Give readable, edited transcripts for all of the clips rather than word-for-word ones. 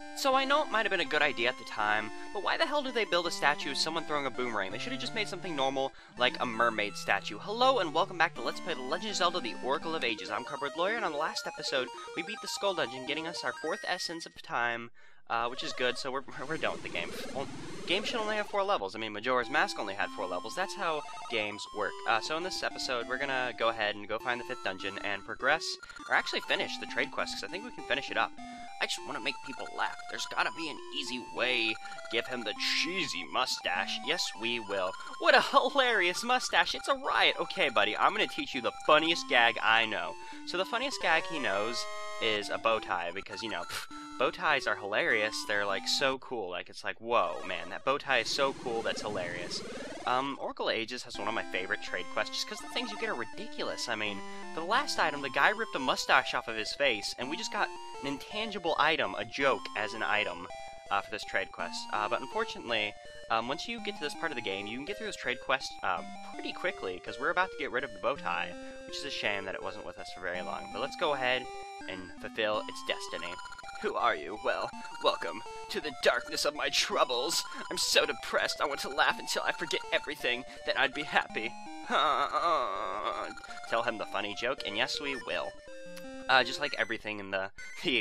So I know it might have been a good idea at the time, but why the hell did they build a statue of someone throwing a boomerang? They should have just made something normal, like a mermaid statue. Hello and welcome back to Let's Play The Legend of Zelda The Oracle of Ages. I'm Cardboard Lawyer, and on the last episode, we beat the Skull Dungeon, getting us our 4th Essence of Time, which is good, so we're done with the game. Well, games should only have 4 levels. I mean, Majora's Mask only had 4 levels. That's how games work. So in this episode, we're gonna go ahead and go find the 5th dungeon and progress, or actually finish the trade quest, because I think we can finish it up. I just want to make people laugh. There's gotta be an easy way. Give him the cheesy mustache. Yes, we will. What a hilarious mustache. It's a riot. Okay, buddy, I'm gonna teach you the funniest gag I know. So the funniest gag he knows is a bow tie, because, you know, bow ties are hilarious. They're, like, so cool. Like, it's like, whoa, man, that bow tie is so cool, that's hilarious. Oracle of Ages has one of my favorite trade quests, just because the things you get are ridiculous. I mean, for the last item, the guy ripped a mustache off of his face, and we just got an intangible item, a joke, as an item, for this trade quest. But unfortunately, once you get to this part of the game, you can get through this trade quest, pretty quickly, because we're about to get rid of the bow tie, which is a shame that it wasn't with us for very long. But let's go ahead and fulfill its destiny. Who are you? Well, welcome to the darkness of my troubles. I'm so depressed, I want to laugh until I forget everything, then I'd be happy. Tell him the funny joke, and yes, we will. Just like everything in the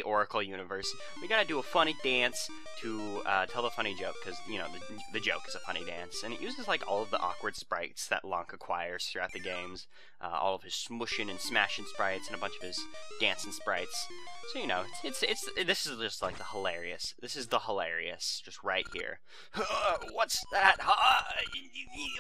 Oracle universe, we gotta do a funny dance to tell the funny joke, because, you know, the joke is a funny dance, and it uses, like, all of the awkward sprites that Lonk acquires throughout the games, all of his smushing and smashing sprites, and a bunch of his dancing sprites. So, you know, this is just, like, the hilarious. This is the hilarious, just right here. What's that?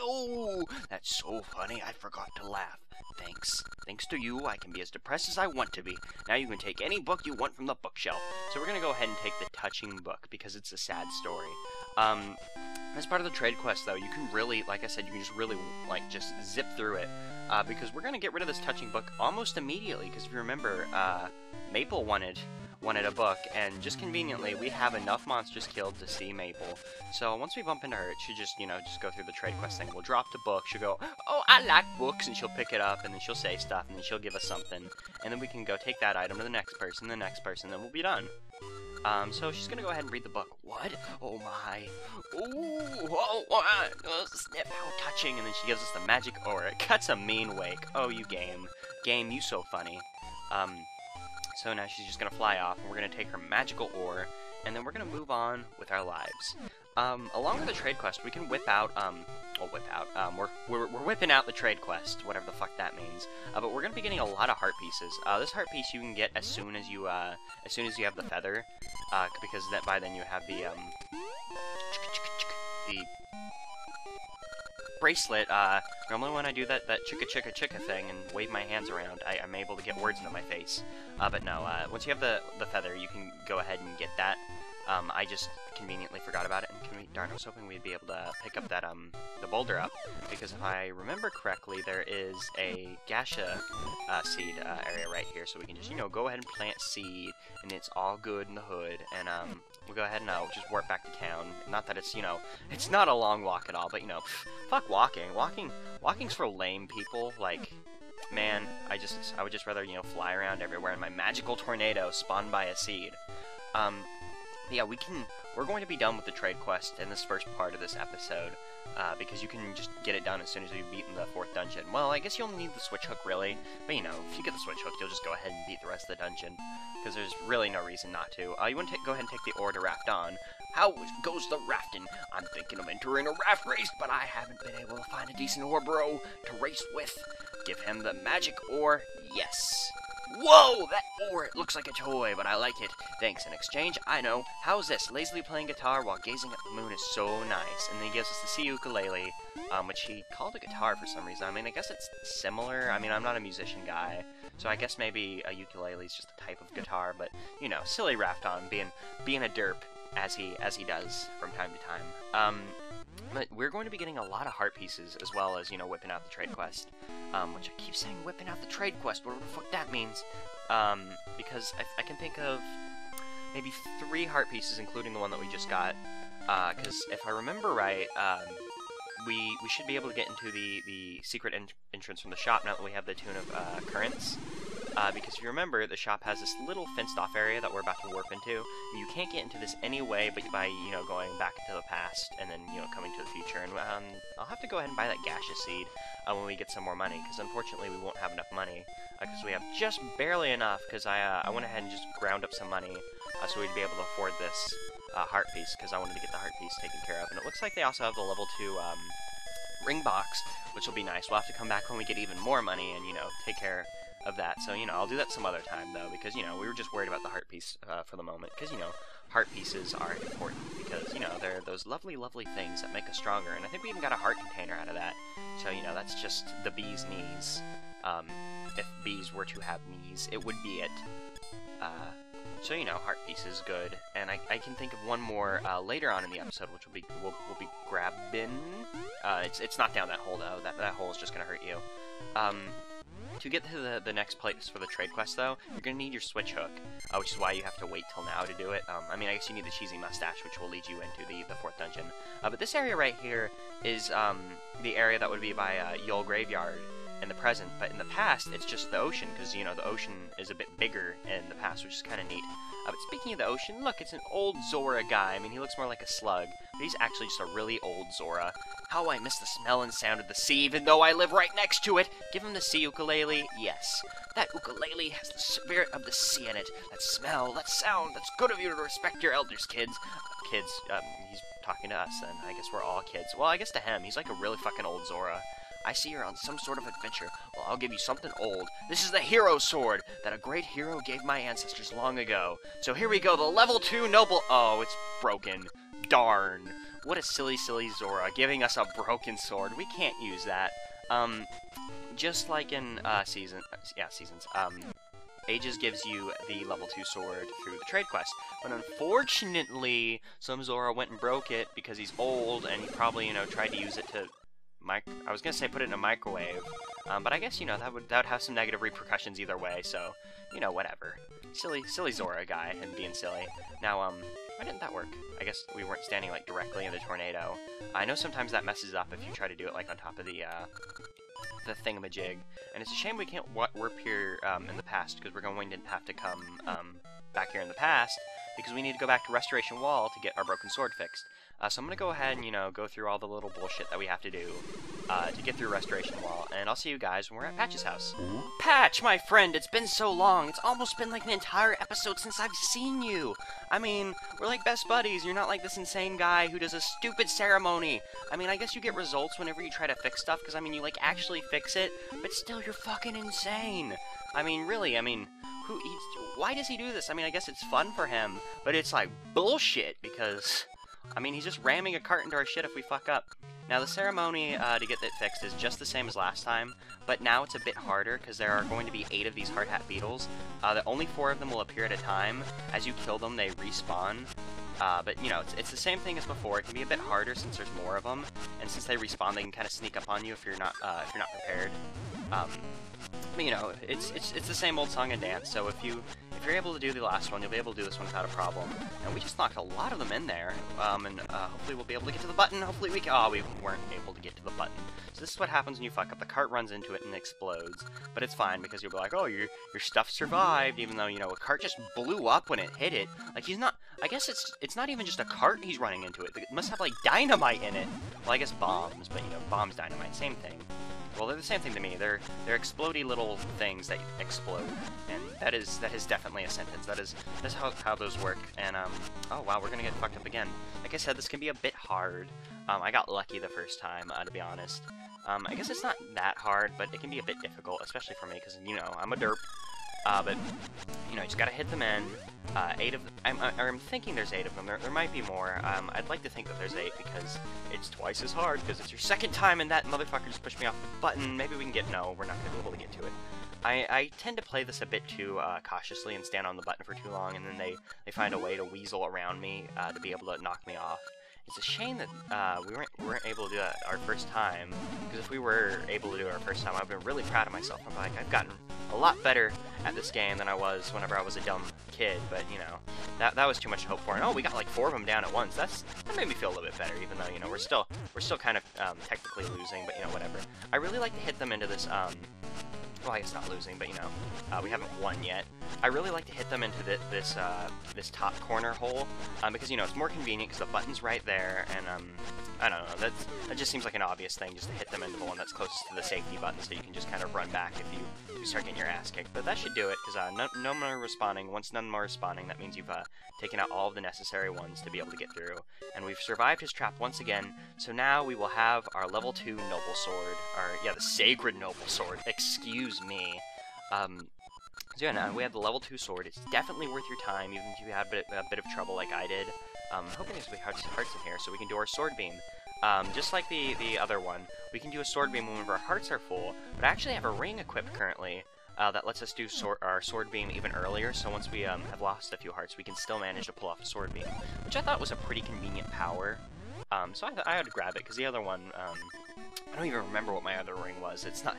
Oh, that's so funny, I forgot to laugh. Thanks. Thanks to you, I can be as depressed as I want to be. Now you can take any book you want from the bookshelf. So we're gonna go ahead and take the touching book, because it's a sad story. As part of the trade quest, though, you can really, like I said, you can just really, like, just zip through it. Because we're gonna get rid of this touching book almost immediately, because if you remember, Maple wanted a book, and just conveniently, we have enough monsters killed to see Maple. So once we bump into her, it should just, you know, just go through the trade quest thing. We'll drop the book, she'll go, oh, I like books, and she'll pick it up, and then she'll say stuff, and then she'll give us something, and then we can go take that item to the next person, then we'll be done. So she's gonna go ahead and read the book. What? Oh my. Ooh, oh, snip, how touching, and then she gives us the magic ore. It cuts a mean wake. Oh, you game. Game, you so funny. So now she's just gonna fly off, and we're gonna take her magical ore, and then we're gonna move on with our lives. Along with the trade quest, we can whip out, we're whipping out the trade quest, whatever the fuck that means. But we're gonna be getting a lot of heart pieces. This heart piece you can get as soon as you have the feather, because by then you have the bracelet. Normally when I do that chicka chicka chicka thing and wave my hands around, I'm able to get words into my face. But no, once you have the feather, you can go ahead and get that. I just conveniently forgot about it, and darn, I was hoping we'd be able to pick up that, the boulder up, because if I remember correctly, there is a Gasha, seed, area right here, so we can just, you know, go ahead and plant seed, and it's all good in the hood, and, we'll go ahead and, just warp back to town. Not that it's, you know, it's not a long walk at all, but, you know, fuck walking. Walking's for lame people, like, man, I would just rather, you know, fly around everywhere in my magical tornado spawned by a seed. Yeah, we're going to be done with the trade quest in this first part of this episode, because you can just get it done as soon as you've beaten the 4th dungeon. Well, I guess you only need the switch hook, really, but, you know, if you get the switch hook, you'll just go ahead and beat the rest of the dungeon, because there's really no reason not to. You want to go ahead and take the ore to raft on. How goes the rafting? I'm thinking of entering a raft race, but I haven't been able to find a decent ore bro to race with. Give him the magic ore, yes. Whoa, that ore, it looks like a toy, but I like it. Thanks in exchange, I know. How's this? Lazily playing guitar while gazing at the moon is so nice. And then he gives us the sea ukulele, which he called a guitar for some reason. I mean, I guess it's similar. I mean, I'm not a musician guy, so I guess maybe a ukulele is just a type of guitar, but, you know, silly Rafton being a derp, as he does from time to time. But we're going to be getting a lot of heart pieces, as well as, you know, whipping out the trade quest. Which I keep saying whipping out the trade quest, whatever the fuck that means. Because I can think of maybe 3 heart pieces, including the one that we just got. Because if I remember right, we should be able to get into the secret entrance from the shop now that we have the Tune of Currents. because if you remember, the shop has this little fenced-off area that we're about to warp into. You can't get into this any way but by, you know, going back into the past and then, you know, coming to the future. And I'll have to go ahead and buy that gaseous seed when we get some more money, because unfortunately we won't have enough money, because we have just barely enough, because I went ahead and just ground up some money so we'd be able to afford this heart piece, because I wanted to get the heart piece taken care of. And it looks like they also have the level 2 ring box, which will be nice. We'll have to come back when we get even more money and, you know, take care of that. So, you know, I'll do that some other time, though, because, you know, we were just worried about the heart piece for the moment, because, you know, heart pieces are important, because, you know, they're those lovely, lovely things that make us stronger, and I think we even got a heart container out of that. So, you know, that's just the bee's knees. If bees were to have knees, it would be it. So, you know, heart piece is good, and I can think of one more later on in the episode, which we'll be grabbing. It's not down that hole, though. That hole is just gonna hurt you. To get to the next place for the trade quest, though, you're gonna need your switch hook, which is why you have to wait till now to do it. I mean, I guess you need the cheesy mustache, which will lead you into the 4th dungeon. But this area right here is the area that would be by Yule Graveyard in the present, but in the past, it's just the ocean, because, you know, the ocean is a bit bigger in the past, which is kind of neat. But speaking of the ocean, look, it's an old Zora guy. I mean, he looks more like a slug, but he's actually just a really old Zora. How I miss the smell and sound of the sea, even though I live right next to it. Give him the sea ukulele. Yes, that ukulele has the spirit of the sea in it. That smell, that sound. That's good of you to respect your elders, kids. Kids, he's talking to us, and I guess we're all kids. Well, I guess to him, he's like a really fucking old Zora. I see you're on some sort of adventure. Well, I'll give you something old. This is the hero sword that a great hero gave my ancestors long ago. So here we go, the level 2 noble... Oh, it's broken. Darn. What a silly, silly Zora, giving us a broken sword. We can't use that. Just like in, Seasons, Ages gives you the level 2 sword through the trade quest. But unfortunately, some Zora went and broke it because he's old, and he probably, you know, tried to use it to... I was gonna say put it in a microwave, but I guess, you know, that would have some negative repercussions either way, so, you know, whatever. Silly Zora guy and being silly. Now, why didn't that work? I guess we weren't standing, like, directly in the tornado. I know sometimes that messes up if you try to do it, like, on top of the thingamajig, and it's a shame we can't warp here, in the past, because we're going to have to come, back here in the past, because we need to go back to Restoration Wall to get our broken sword fixed. So I'm going to go ahead and, you know, go through all the little bullshit that we have to do to get through Restoration Wall, and I'll see you guys when we're at Patch's house. Patch, my friend, it's been so long. It's almost been like an entire episode since I've seen you. I mean, we're like best buddies. You're not like this insane guy who does a stupid ceremony. I mean, I guess you get results whenever you try to fix stuff, because, I mean, you, like, actually fix it, but still, you're fucking insane. I mean, really, I mean... Why does he do this? I mean, I guess it's fun for him, but it's, like, bullshit, because... I mean, he's just ramming a cart into our shit if we fuck up. Now, the ceremony to get that fixed is just the same as last time, but now it's a bit harder because there are going to be 8 of these hard hat beetles. Only 4 of them will appear at a time. As you kill them, they respawn. But, you know, it's the same thing as before. It can be a bit harder since there's more of them, and since they respawn, they can kind of sneak up on you if you're not prepared. But, you know, it's the same old song and dance, so if you're able to do the last one, you'll be able to do this one without a problem. And we just knocked a lot of them in there, and hopefully we'll be able to get to the button. Hopefully we weren't able to get to the button. So this is what happens when you fuck up. The cart runs into it and explodes, but it's fine because you'll be like, oh, your stuff survived, even though, you know, a cart just blew up when it hit it. Like, he's not... I guess it's not even just a cart he's running into it. It must have, like, dynamite in it. Well, I guess bombs, but, you know, bombs, dynamite, same thing. Well, they're the same thing to me. They're explodey little things that explode, and that is definitely a sentence. That's how those work. And oh wow, we're gonna get fucked up again. Like I said, this can be a bit hard. I got lucky the first time, to be honest. I guess it's not that hard, but it can be a bit difficult, especially for me, because, you know, I'm a derp. But, you know, you just gotta hit them in. 8 of them. I'm thinking there's 8 of them. There might be more. I'd like to think that there's 8 because it's twice as hard, because it's your second time and that motherfucker just pushed me off the button. Maybe we can get... No, we're not gonna be able to get to it. I tend to play this a bit too cautiously and stand on the button for too long, and then they find a way to weasel around me to be able to knock me off. It's a shame that we weren't able to do that our first time, because if we were able to do it our first time, I've been really proud of myself. I'm like, I've gotten a lot better at this game than I was whenever I was a dumb kid, but, you know, that was too much to hope for. And, oh, we got like 4 of them down at once. That made me feel a little bit better, even though, you know, we're still kind of technically losing, but, you know, whatever. I really like to hit them into this well, I guess not losing, but, you know, we haven't won yet. I really like to hit them into this top corner hole, because, you know, it's more convenient because the button's right there, and, I don't know, that just seems like an obvious thing, just to hit them into the one that's closest to the safety button, so you can just kind of run back if you start getting your ass kicked. But that should do it, because no more respawning. Once none more respawning, that means you've taken out all of the necessary ones to be able to get through. And we've survived his trap once again, so now we will have our level 2 Noble Sword, the Sacred Noble Sword, excuse me. So yeah, now we have the level 2 sword. It's definitely worth your time, even if you had a bit of trouble like I did. I'm hoping there's going to be hearts in here, so we can do our sword beam. Just like the other one, we can do a sword beam when our hearts are full, but I actually have a ring equipped currently that lets us do our sword beam even earlier, so once we have lost a few hearts, we can still manage to pull off a sword beam, which I thought was a pretty convenient power. So I had to grab it, because the other one, I don't even remember what my other ring was. It's not,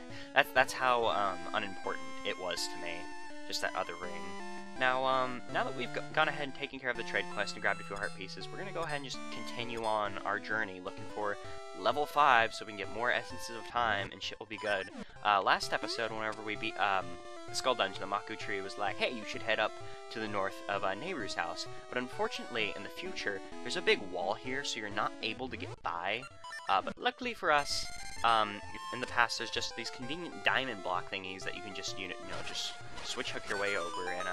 that's how unimportant it was to me, just that other ring. Now, now that we've gone ahead and taken care of the trade quest and grabbed a few heart pieces, we're going to go ahead and just continue on our journey, looking for level 5 so we can get more essences of time, and shit will be good. Last episode, whenever we beat the Skull Dungeon, the Maku Tree was like, hey, you should head up to the north of Nehru's house. But unfortunately, in the future, there's a big wall here, so you're not able to get by. But luckily for us, in the past, there's just these convenient diamond block thingies that you can just, you know, just switch hook your way over, and,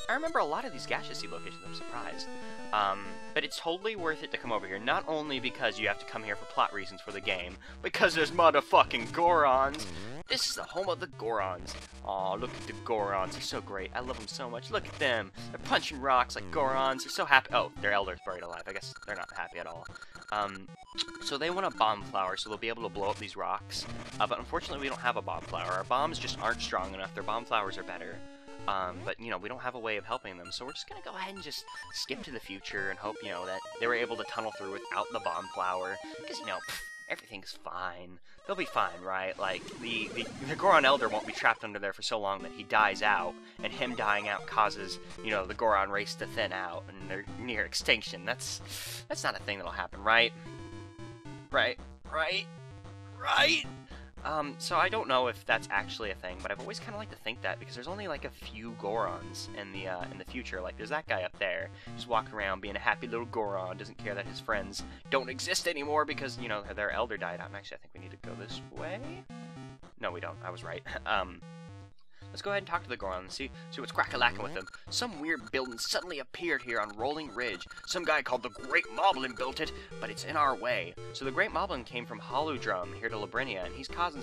I remember a lot of these gaseous seed locations, I'm surprised. But it's totally worth it to come over here, not only because you have to come here for plot reasons for the game, because there's motherfucking Gorons! This is the home of the Gorons. Aw, look at the Gorons, they're so great, I love them so much, look at them! They're punching rocks like Gorons, they're so happy. Oh, their elder's buried alive, I guess they're not happy at all. So they want a bomb flower, so they'll be able to blow up these rocks, but unfortunately we don't have a bomb flower. Our bombs just aren't strong enough, their bomb flowers are better. But, you know, we don't have a way of helping them, so we're just gonna go ahead and just skip to the future and hope, you know, that they were able to tunnel through without the bomb flower, because, you know, everything's fine. They'll be fine, right? Like, the Goron Elder won't be trapped under there for so long that he dies out, and him dying out causes, you know, the Goron race to thin out, and they're near extinction. That's not a thing that'll happen, right? Right? So I don't know if that's actually a thing, but I've always kind of liked to think that, because there's only like a few Gorons in the future. Like, there's that guy up there, just walking around being a happy little Goron, doesn't care that his friends don't exist anymore because, you know, their elder died out. And actually, I think we need to go this way? No, we don't. I was right. Let's go ahead and talk to the Gorons and see what's crack-a-lackin' with them. Some weird building suddenly appeared here on Rolling Ridge. Some guy called the Great Moblin built it, but it's in our way. So the Great Moblin came from Hollow-Drum here to Labrinia, and he's causing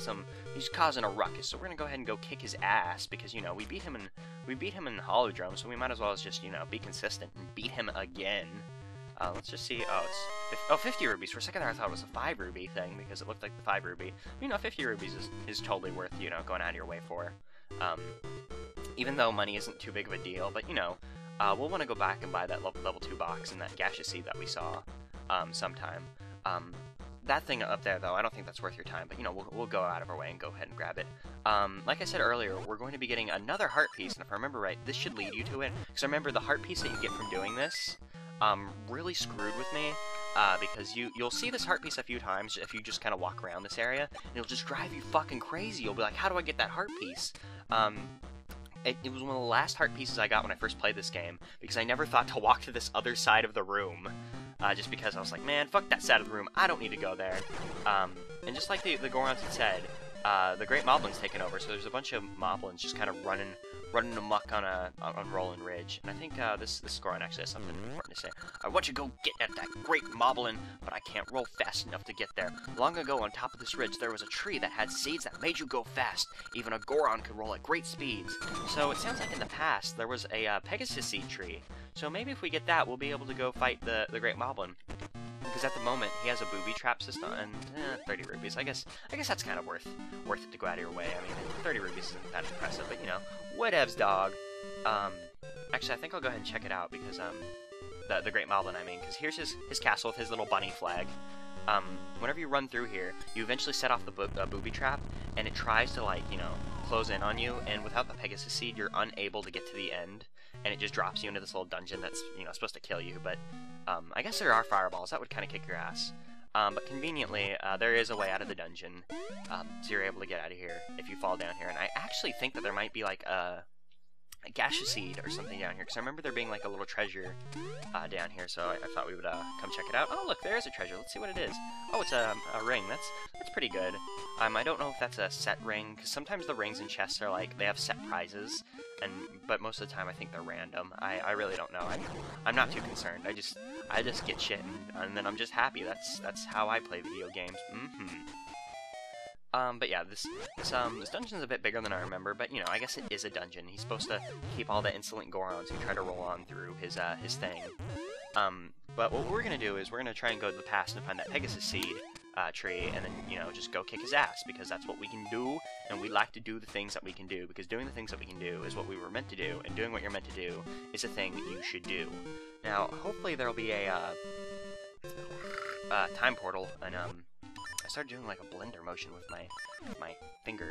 a ruckus. So we're gonna go ahead and go kick his ass because, you know, we beat him in Hollow-Drum, so we might as well just, you know, be consistent and beat him again. Let's just see. Oh, it's 50 rubies. For a second there, I thought it was a 5 ruby thing because it looked like the 5 ruby. You know, 50 rubies is totally worth, you know, going out of your way for. Even though money isn't too big of a deal, but, you know, we'll want to go back and buy that level 2 box and that gaseous seed that we saw, sometime. That thing up there, though, I don't think that's worth your time, but, you know, we'll go out of our way and go ahead and grab it. Like I said earlier, we're going to be getting another heart piece, and if I remember right, this should lead you to it, because I remember the heart piece that you get from doing this, really screwed with me, because you'll see this heart piece a few times if you just kind of walk around this area, and it'll just drive you fucking crazy. You'll be like, how do I get that heart piece? It was one of the last heart pieces I got when I first played this game, because I never thought to walk to this other side of the room, just because I was like, man, fuck that side of the room, I don't need to go there. And just like the Gorons had said, the Great Moblin's taken over, so there's a bunch of Moblins just kind of running amok on Rolling Ridge, and I think this Goron actually has something important to say. I want you to go get at that Great Moblin, but I can't roll fast enough to get there. Long ago, on top of this ridge, there was a tree that had seeds that made you go fast. Even a Goron could roll at great speeds. So it sounds like in the past there was a Pegasus seed tree. So maybe if we get that, we'll be able to go fight the Great Moblin. Because at the moment, he has a booby trap system, and 30 rubies. I guess that's kind of worth it to go out of your way. I mean, 30 rubies isn't that impressive, but, you know, whatevs, dog. Actually, I think I'll go ahead and check it out, because, the Great Moblin, I mean, because here's his castle with his little bunny flag. Whenever you run through here, you eventually set off the booby trap, and it tries to, like, you know, close in on you, and without the Pegasus seed, you're unable to get to the end, and it just drops you into this little dungeon that's, you know, supposed to kill you, but, I guess there are fireballs. That would kind of kick your ass. But conveniently, there is a way out of the dungeon, so you're able to get out of here if you fall down here. And I actually think that there might be like a gaseous seed or something down here, because I remember there being like a little treasure down here, so I thought we would come check it out. Oh, look, there is a treasure. Let's see what it is. Oh, it's a ring. That's pretty good. I don't know if that's a set ring, because sometimes the rings and chests are like, they have set prizes, but most of the time I think they're random. I really don't know. I'm not too concerned. I just get shit, and then I'm just happy. That's how I play video games. But yeah, this dungeon's a bit bigger than I remember, but, you know, I guess it is a dungeon. He's supposed to keep all the insolent Gorons who try to roll on through his thing. But what we're gonna do is we're gonna try and go to the past and find that Pegasus seed tree, and then, you know, just go kick his ass, because that's what we can do, and we like to do the things that we can do, because doing the things that we can do is what we were meant to do, and doing what you're meant to do is a thing you should do. Now, hopefully there'll be a time portal, and I started doing like a blender motion with my finger,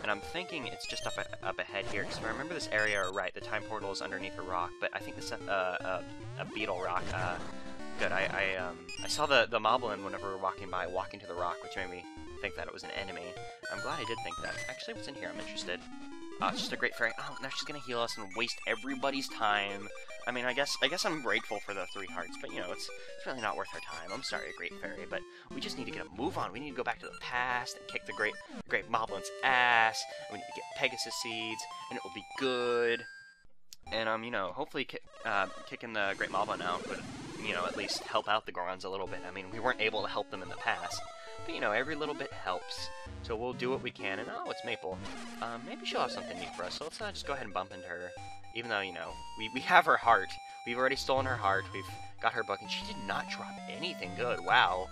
and I'm thinking it's just up ahead here, because if I remember this area right, the time portal is underneath a rock, but I think this is a beetle rock. Good. I saw the Moblin whenever we were walking to the rock, which made me think that it was an enemy. I'm glad I did think that. Actually, what's in here? I'm interested. It's just a great fairy. Oh, now she's gonna heal us and waste everybody's time. I mean, I guess I'm grateful for the 3 hearts, but, you know, it's really not worth our time. I'm sorry, Great Fairy, but we just need to get a move on. We need to go back to the past and kick the Great Moblin's ass. We need to get Pegasus seeds, and it will be good. And, you know, hopefully kicking the Great Moblin out would, you know, at least help out the Gorons a little bit. I mean, we weren't able to help them in the past, but, you know, every little bit helps. So we'll do what we can, and oh, it's Maple. Maybe she'll have something neat for us, so let's just go ahead and bump into her. Even though, you know, we have her heart. We've already stolen her heart, we've got her book, and she did not drop anything good. Wow.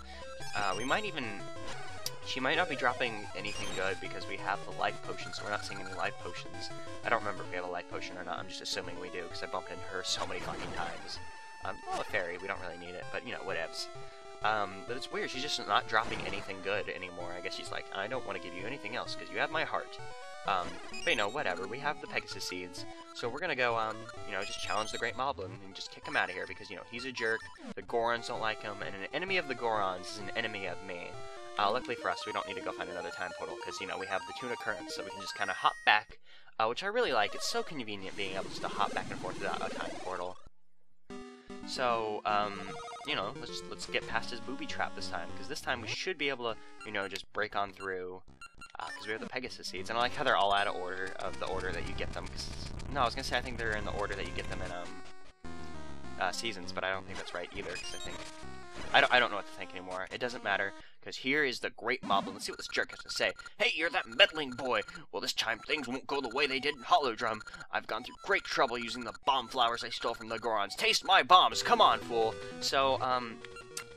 She might not be dropping anything good because we have the life potion, so we're not seeing any life potions. I don't remember if we have a life potion or not, I'm just assuming we do, because I bumped into her so many fucking times. Well, a fairy, we don't really need it, but, you know, whatevs. But it's weird, she's just not dropping anything good anymore. I guess she's like, I don't want to give you anything else, because you have my heart. But, you know, whatever, we have the Pegasus seeds, so we're gonna go, you know, just challenge the Great Moblin and just kick him out of here, because, you know, he's a jerk, the Gorons don't like him, and an enemy of the Gorons is an enemy of me. Luckily for us, we don't need to go find another time portal, because, you know, we have the Tuna Current, so we can just kind of hop back, which I really like. It's so convenient being able just to hop back and forth without a time portal. So, you know, let's get past his booby trap this time, because this time we should be able to, you know, just break on through, because we have the Pegasus seeds, and I like how they're all out of order, of the order that you get them, no, I was gonna say I think they're in the order that you get them in, seasons, but I don't think that's right either, because I don't know what to think anymore. It doesn't matter, because here is the Great Moblin. Let's see what this jerk has to say. Hey, you're that meddling boy! Well, this time things won't go the way they did in Holodrum. I've gone through great trouble using the bomb flowers I stole from the Gorons. Taste my bombs! Come on, fool! So,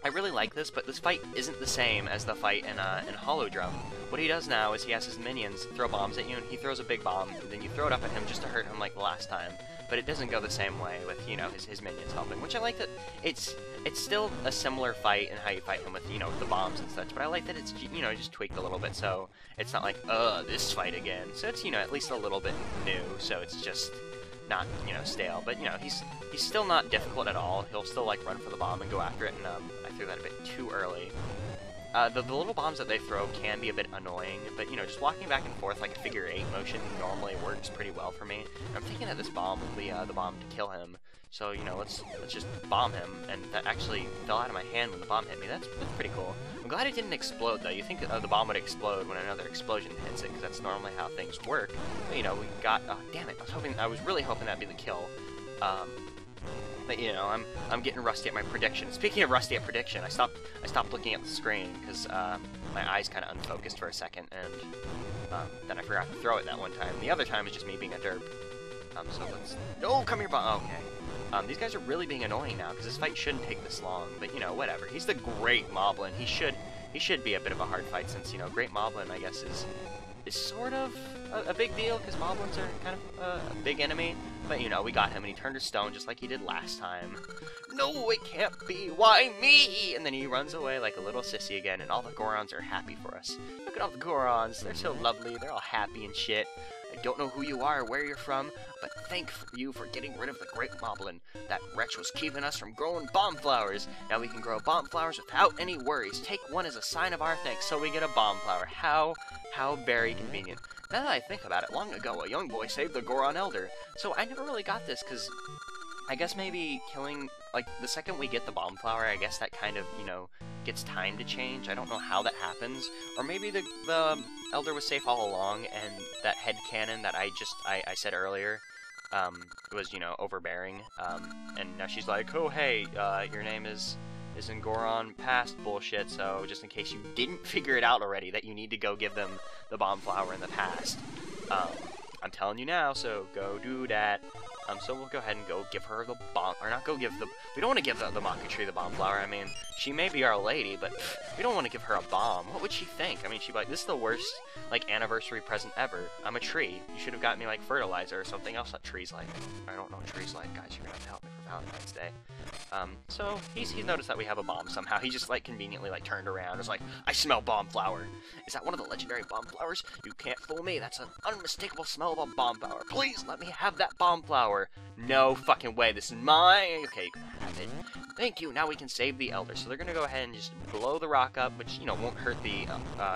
I really like this, but this fight isn't the same as the fight in Holodrum. What he does now is he has his minions throw bombs at you, and he throws a big bomb, and then you throw it up at him just to hurt him like the last time. But it doesn't go the same way with, you know, his minions helping, which I like that it's still a similar fight in how you fight him with, you know, the bombs and such, but I like that it's, you know, just tweaked a little bit, so it's not like, this fight again. So it's, you know, at least a little bit new, so it's just not, you know, stale. But, you know, he's still not difficult at all. He'll still, like, run for the bomb and go after it, and I threw that a bit too early. The little bombs that they throw can be a bit annoying, but, you know, just walking back and forth like a figure 8 motion normally works pretty well for me. And I'm thinking that this bomb will be the bomb to kill him. So, you know, let's just bomb him, and that actually fell out of my hand when the bomb hit me. That's pretty cool. I'm glad it didn't explode, though. You think the bomb would explode when another explosion hits it, because that's normally how things work. But, you know, we got... Oh, damn it. I was really hoping that'd be the kill. But, you know, I'm getting rusty at my prediction. Speaking of rusty at prediction, I stopped looking at the screen because my eyes kind of unfocused for a second, and then I forgot to throw it that one time. The other time is just me being a derp. So let's... Oh, come here, bomb. Okay. These guys are really being annoying now because this fight shouldn't take this long. But, you know, whatever. He's the Great Moblin. He should be a bit of a hard fight since, you know, Great Moblin, I guess, is sort of a big deal because Moblins are kind of a big enemy. But, you know, we got him, and he turned to stone just like he did last time. No, it can't be! Why me? And then he runs away like a little sissy again, and all the Gorons are happy for us. Look at all the Gorons. They're so lovely. They're all happy and shit. I don't know who you are or where you're from, but thank you for getting rid of the great Moblin. That wretch was keeping us from growing bomb flowers. Now we can grow bomb flowers without any worries. Take one as a sign of our thanks so we get a bomb flower. How very convenient. Now that I think about it, long ago a young boy saved the Goron Elder. So I never really got this, because I guess maybe killing, like, the second we get the bomb flower, I guess that kind of, you know, gets time to change. I don't know how that happens. Or maybe the Elder was safe all along, and that headcanon that I said earlier, was, you know, overbearing. And now she's like, oh, hey, your name is in Goron past bullshit, so just in case you didn't figure it out already that you need to go give them the bomb flower in the past, I'm telling you now, so go do that. So we'll go ahead and go give her the bomb, or not go give the, we don't want to give the Maka Tree the bomb flower. I mean, she may be our lady, but we don't want to give her a bomb. What would she think? I mean, she'd be like, this is the worst, like, anniversary present ever. I'm a tree. You should have got me, like, fertilizer or something else that trees like. I don't know what trees like, guys. You're gonna have to help me for Valentine's Day. So he's noticed that we have a bomb somehow. He just, like, conveniently, like, turned around and was like, I smell bomb flower. Is that one of the legendary bomb flowers? You can't fool me. That's an unmistakable smell of a bomb flower. Please let me have that bomb flower. No fucking way. This is mine. Okay, you can have it. Thank you. Now we can save the Elder. So they're gonna go ahead and just blow the rock up, which, you know, won't hurt the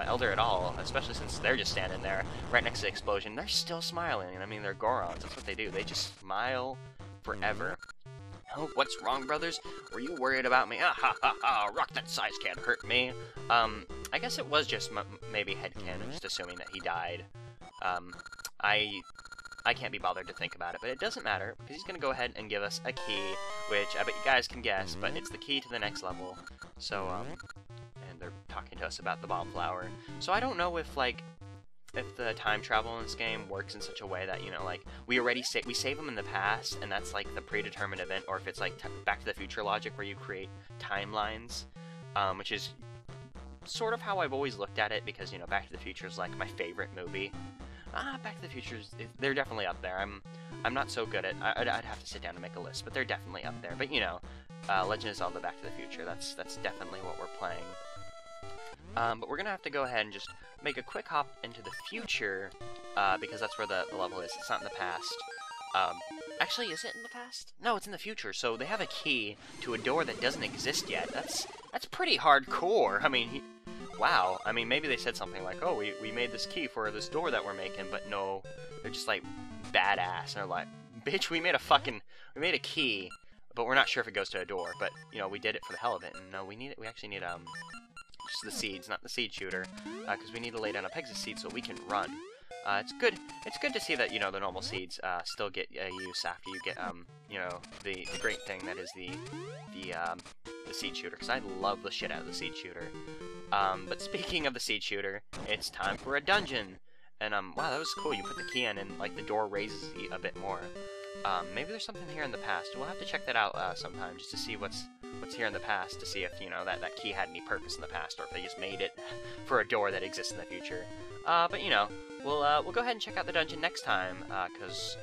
Elder at all, especially since they're just standing there right next to the explosion. They're still smiling. And I mean, they're Gorons. That's what they do. They just smile forever. Oh, what's wrong, brothers? Were you worried about me? Ah, ha, ha, ha. A rock that size can't hurt me. I guess it was just maybe headcanon, just assuming that he died. I can't be bothered to think about it, but it doesn't matter, because he's going to go ahead and give us a key, which I bet you guys can guess, but it's the key to the next level. So, and they're talking to us about the bomb flower. So I don't know if, like, if the time travel in this game works in such a way that, you know, like, we save them in the past, and that's, like, the predetermined event, or if it's, like, Back to the Future logic, where you create timelines, which is sort of how I've always looked at it, because, you know, Back to the Future is, like, my favorite movie. Back to the Future, they're definitely up there. I'm not so good at, I'd have to sit down and make a list, but they're definitely up there. But, you know, Legend of Zelda Back to the Future, that's definitely what we're playing. But we're gonna have to go ahead and just make a quick hop into the future, because that's where the level is. It's not in the past. Actually, is it in the past? No, it's in the future, so they have a key to a door that doesn't exist yet. That's pretty hardcore. I mean, wow. I mean, maybe they said something like, oh, we made this key for this door that we're making, but no, they're just, like, badass, and they're like, bitch, we made a key, but we're not sure if it goes to a door, but, you know, we did it for the hell of it, and no, we actually need, just the seeds, not the seed shooter, because we need to lay down a Pegasus seed so we can run. It's good to see that, you know, the normal seeds, still get use after you get, you know, the great thing that is the seed shooter, because I love the shit out of the seed shooter. But speaking of the seed shooter, it's time for a dungeon. And, wow, that was cool. You put the key in and, like, the door raises a bit more. Maybe there's something here in the past. We'll have to check that out, sometime, just to see what's here in the past, to see if, you know, that key had any purpose in the past, or if they just made it for a door that exists in the future. But, you know, we'll go ahead and check out the dungeon next time, because